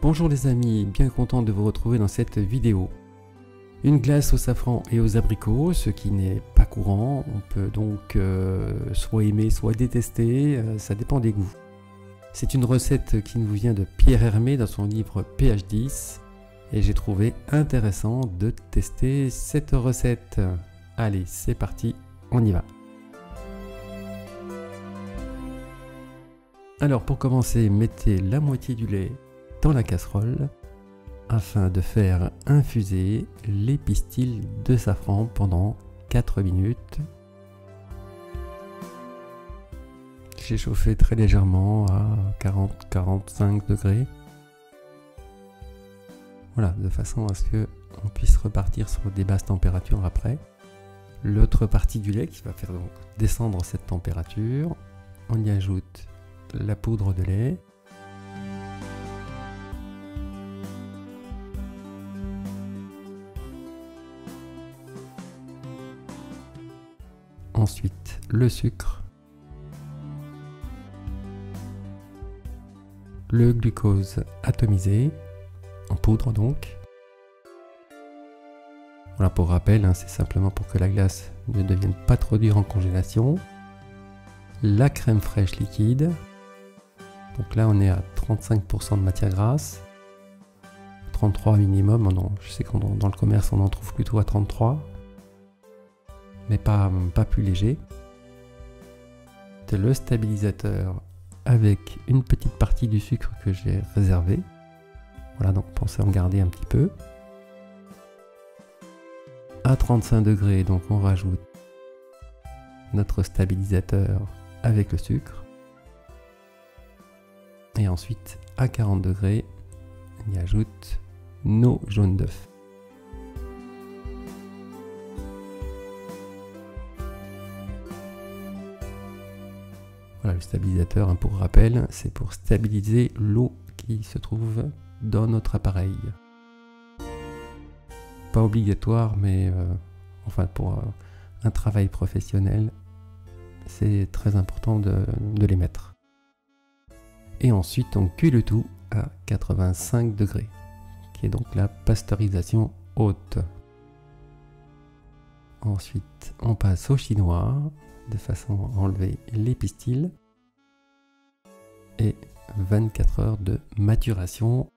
Bonjour les amis, bien content de vous retrouver dans cette vidéo. Une glace au safran et aux abricots, ce qui n'est pas courant, on peut donc soit aimer, soit détester, ça dépend des goûts. C'est une recette qui nous vient de Pierre Hermé dans son livre pH 10 et j'ai trouvé intéressant de tester cette recette. Allez, c'est parti, on y va. Alors pour commencer, mettez la moitié du lait dans la casserole afin de faire infuser les pistils de safran pendant 4 minutes. J'ai chauffé très légèrement à 40-45 degrés. Voilà, de façon à ce que on puisse repartir sur des basses températures après. L'autre partie du lait qui va faire donc descendre cette température, on y ajoute la poudre de lait. Ensuite, le sucre, le glucose atomisé, en poudre donc. Voilà, pour rappel, c'est simplement pour que la glace ne devienne pas trop dure en congélation. La crème fraîche liquide. Donc là, on est à 35% de matière grasse. 33 minimum. Non, je sais que dans le commerce, on en trouve plutôt à 33. Mais pas plus léger. C'est le stabilisateur avec une petite partie du sucre que j'ai réservé. Voilà, donc pensez à en garder un petit peu. À 35 degrés, donc on rajoute notre stabilisateur avec le sucre. Et ensuite, à 40 degrés, on y ajoute nos jaunes d'œufs. Voilà, le stabilisateur, pour rappel, c'est pour stabiliser l'eau qui se trouve dans notre appareil. Pas obligatoire, mais enfin pour un travail professionnel, c'est très important de les mettre. Et ensuite, on cuit le tout à 85 degrés, qui est donc la pasteurisation haute. Ensuite, on passe au chinois, de façon à enlever les pistils. Et 24 heures de maturation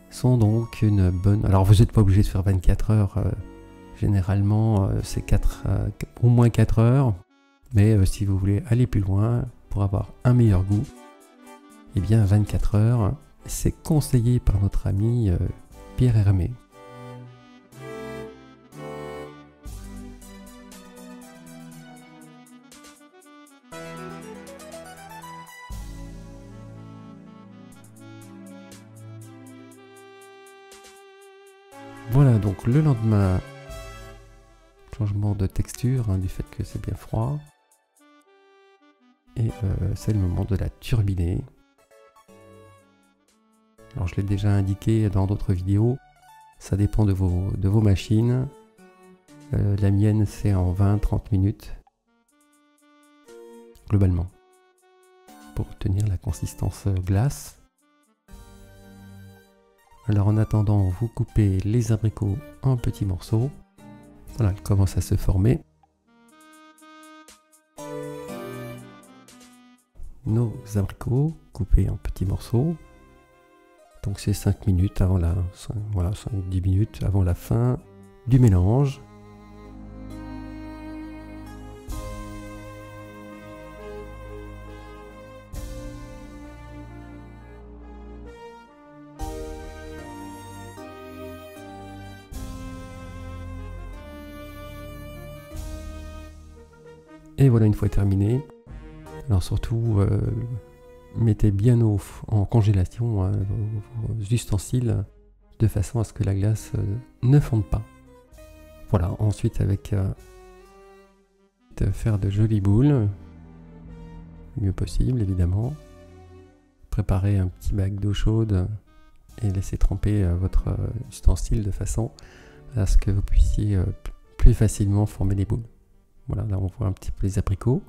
sont donc une bonne... Alors vous n'êtes pas obligé de faire 24 heures, généralement c'est au moins 4 heures. Mais si vous voulez aller plus loin pour avoir un meilleur goût, eh bien 24 heures, c'est conseillé par notre ami Pierre Hermé. Voilà, donc le lendemain, changement de texture du fait que c'est bien froid. Et c'est le moment de la turbiner. Alors je l'ai déjà indiqué dans d'autres vidéos, ça dépend de vos machines. La mienne c'est en 20-30 minutes, globalement, pour obtenir la consistance glace. Alors en attendant, vous coupez les abricots en petits morceaux. Voilà, ils commencent à se former. Nos abricots coupés en petits morceaux. Donc c'est 5 minutes avant voilà, 5-10 minutes avant la fin du mélange. Et voilà, une fois terminé, alors surtout mettez bien en congélation vos ustensiles de façon à ce que la glace ne fonde pas. Voilà, ensuite avec faire de jolies boules, le mieux possible évidemment. Préparez un petit bac d'eau chaude et laissez tremper votre ustensile de façon à ce que vous puissiez plus facilement former les boules. Voilà, là on voit un petit peu les abricots.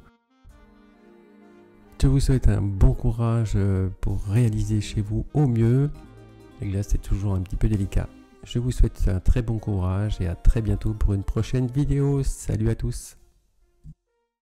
Je vous souhaite un bon courage pour réaliser chez vous au mieux La glace, c'est toujours un petit peu délicat. Je vous souhaite un très bon courage et à très bientôt pour une prochaine vidéo. Salut à tous!